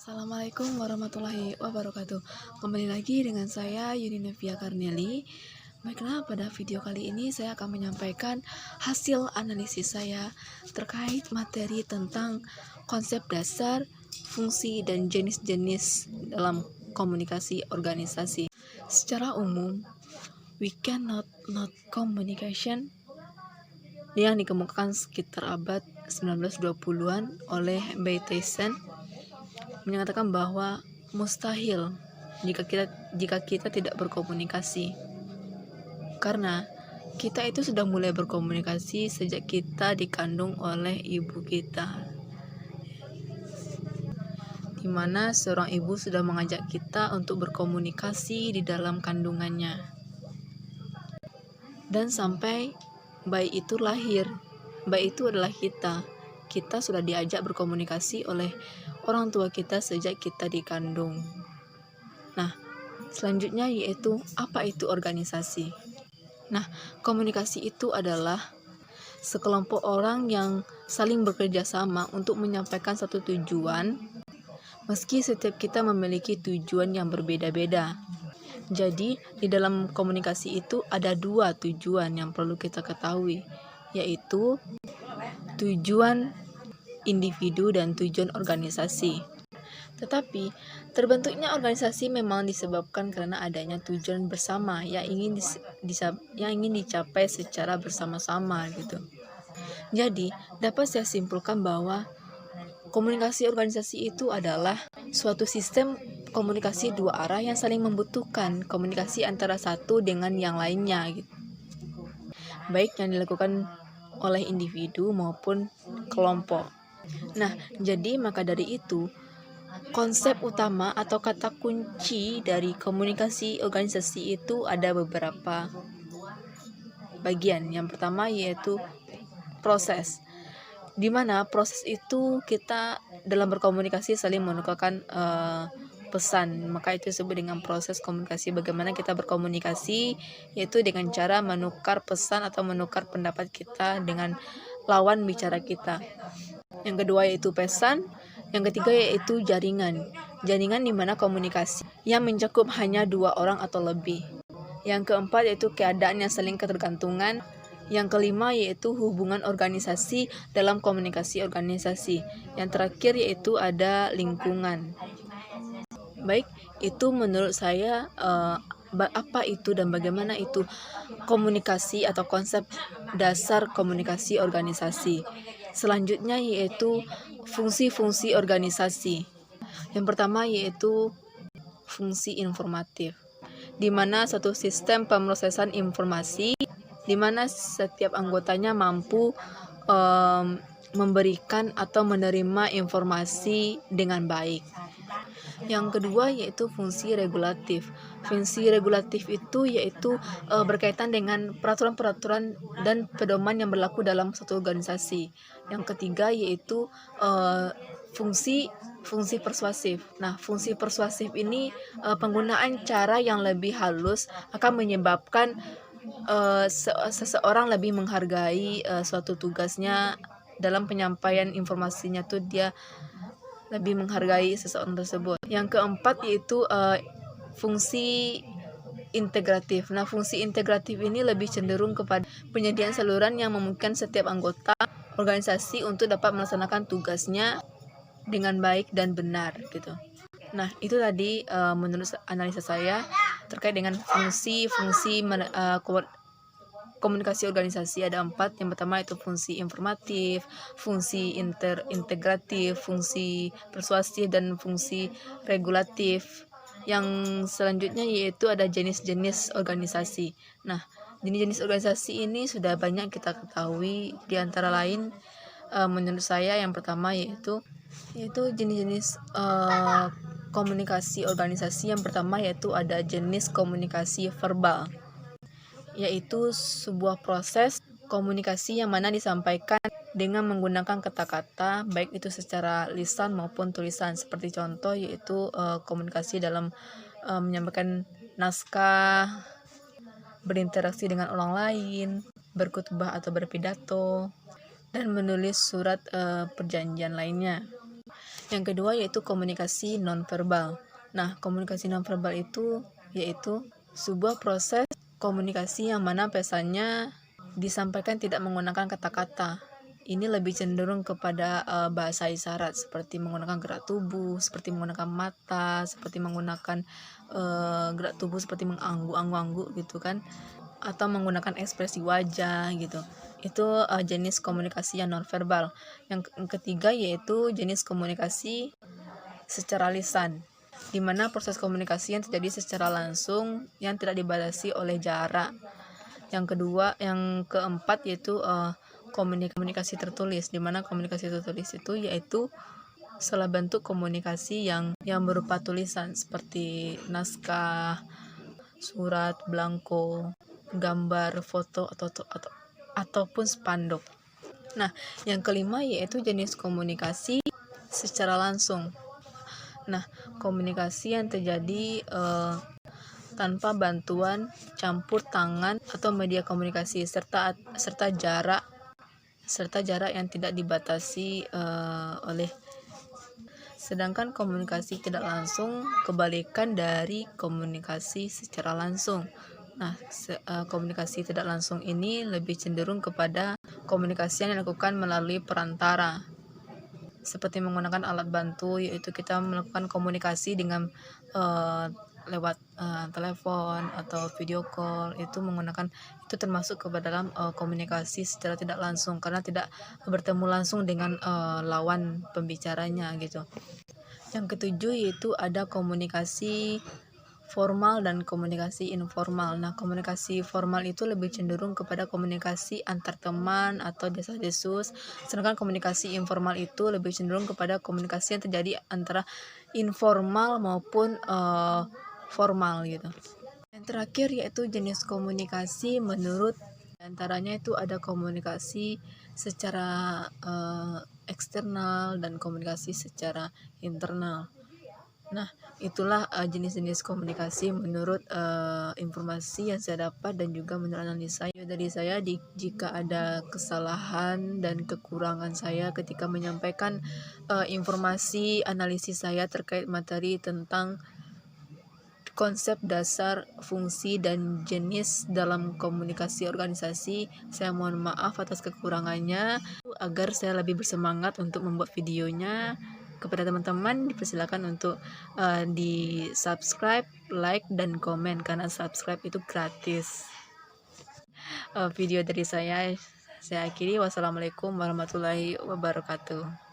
Assalamualaikum warahmatullahi wabarakatuh. Kembali lagi dengan saya Yuninevia Karneli. Baiklah, pada video kali ini saya akan menyampaikan hasil analisis saya terkait materi tentang konsep dasar, fungsi, dan jenis-jenis dalam komunikasi organisasi. Secara umum, we cannot not communication yang dikemukakan sekitar abad 1920-an oleh B. Tyson menyatakan bahwa mustahil jika kita tidak berkomunikasi, karena kita itu sudah mulai berkomunikasi sejak kita dikandung oleh ibu kita, di mana seorang ibu sudah mengajak kita untuk berkomunikasi di dalam kandungannya, dan sampai bayi itu lahir. Bayi itu adalah kita sudah diajak berkomunikasi oleh orang tua kita sejak kita dikandung. Nah, selanjutnya yaitu apa itu organisasi. Nah, komunikasi itu adalah sekelompok orang yang saling bekerja sama untuk menyampaikan satu tujuan, meski setiap kita memiliki tujuan yang berbeda-beda. Jadi, di dalam komunikasi itu ada dua tujuan yang perlu kita ketahui, yaitu tujuan individu dan tujuan organisasi. Tetapi, terbentuknya organisasi memang disebabkan karena adanya tujuan bersama yang ingin dicapai secara bersama-sama gitu. Jadi, dapat saya simpulkan bahwa komunikasi organisasi itu adalah suatu sistem komunikasi dua arah yang saling membutuhkan komunikasi antara satu dengan yang lainnya gitu. Baik yang dilakukan oleh individu maupun kelompok. Nah, jadi maka dari itu, konsep utama atau kata kunci dari komunikasi organisasi itu ada beberapa bagian. Yang pertama yaitu proses, di mana proses itu kita dalam berkomunikasi saling menukarkan pesan, maka itu disebut dengan proses komunikasi. Bagaimana kita berkomunikasi, yaitu dengan cara menukar pesan atau menukar pendapat kita dengan lawan bicara kita. Yang kedua yaitu pesan, yang ketiga yaitu jaringan di mana komunikasi yang mencakup hanya dua orang atau lebih. Yang keempat yaitu keadaan yang saling ketergantungan. Yang kelima yaitu hubungan organisasi dalam komunikasi organisasi. Yang terakhir yaitu ada lingkungan. Baik, itu menurut saya apa itu dan bagaimana itu komunikasi atau konsep dasar komunikasi organisasi. Selanjutnya yaitu fungsi-fungsi organisasi. Yang pertama yaitu fungsi informatif, di mana suatu sistem pemrosesan informasi di mana setiap anggotanya mampu memberikan atau menerima informasi dengan baik. Yang kedua yaitu fungsi regulatif. Fungsi regulatif itu yaitu berkaitan dengan peraturan-peraturan dan pedoman yang berlaku dalam suatu organisasi. Yang ketiga yaitu fungsi persuasif. Nah, fungsi persuasif ini penggunaan cara yang lebih halus akan menyebabkan seseorang lebih menghargai suatu tugasnya dalam penyampaian informasinya tuh dia lebih menghargai seseorang tersebut. Yang keempat yaitu fungsi integratif. Nah, fungsi integratif ini lebih cenderung kepada penyediaan saluran yang memungkinkan setiap anggota organisasi untuk dapat melaksanakan tugasnya dengan baik dan benar gitu. Nah, itu tadi menurut analisa saya terkait dengan fungsi-fungsi komunikasi organisasi. Ada 4. Yang pertama itu fungsi informatif, fungsi integratif, fungsi persuasif, dan fungsi regulatif. Yang selanjutnya yaitu ada jenis-jenis organisasi. Nah, jenis-jenis organisasi ini sudah banyak kita ketahui, di antara lain menurut saya yang pertama yaitu jenis-jenis komunikasi organisasi. Yang pertama yaitu ada jenis komunikasi verbal, yaitu sebuah proses komunikasi yang mana disampaikan dengan menggunakan kata-kata, baik itu secara lisan maupun tulisan. Seperti contoh yaitu komunikasi dalam menyampaikan naskah, berinteraksi dengan orang lain, berkhutbah atau berpidato, dan menulis surat perjanjian lainnya. Yang kedua yaitu komunikasi nonverbal. Nah, komunikasi nonverbal itu yaitu sebuah proses komunikasi yang mana pesannya disampaikan tidak menggunakan kata-kata. Ini lebih cenderung kepada bahasa isyarat, seperti menggunakan gerak tubuh, seperti menggunakan mata, seperti menggunakan gerak tubuh seperti mengangguk-angguk gitu kan, atau menggunakan ekspresi wajah gitu. Itu jenis komunikasi yang nonverbal. Yang ketiga yaitu jenis komunikasi secara lisan, di mana proses komunikasi yang terjadi secara langsung yang tidak dibatasi oleh jarak. Yang keempat yaitu komunikasi tertulis, di mana komunikasi tertulis itu yaitu salah bentuk komunikasi yang berupa tulisan seperti naskah, surat, belangko, gambar, foto ataupun spanduk. Nah, yang kelima yaitu jenis komunikasi secara langsung. Nah, komunikasi yang terjadi tanpa bantuan campur tangan atau media komunikasi serta jarak yang tidak dibatasi oleh. Sedangkan komunikasi tidak langsung kebalikan dari komunikasi secara langsung. Nah, komunikasi tidak langsung ini lebih cenderung kepada komunikasi yang dilakukan melalui perantara, seperti menggunakan alat bantu, yaitu kita melakukan komunikasi dengan lewat telepon atau video call. Itu termasuk ke dalam komunikasi secara tidak langsung, karena tidak bertemu langsung dengan lawan pembicaranya gitu. Yang ketujuh yaitu ada komunikasi formal dan komunikasi informal. Nah, komunikasi formal itu lebih cenderung kepada komunikasi antar teman atau desas-desus, sedangkan komunikasi informal itu lebih cenderung kepada komunikasi yang terjadi antara informal maupun formal gitu. Yang terakhir yaitu jenis komunikasi menurut antaranya itu ada komunikasi secara eksternal dan komunikasi secara internal. Nah, itulah jenis-jenis komunikasi menurut informasi yang saya dapat dan juga menurut analisa dari saya. Jika ada kesalahan dan kekurangan saya ketika menyampaikan informasi analisis saya terkait materi tentang konsep dasar, fungsi, dan jenis dalam komunikasi organisasi, saya mohon maaf atas kekurangannya. Agar saya lebih bersemangat untuk membuat videonya, kepada teman-teman dipersilakan untuk di subscribe, like, dan komen, karena subscribe itu gratis. Video dari saya akhiri. Wassalamualaikum warahmatullahi wabarakatuh.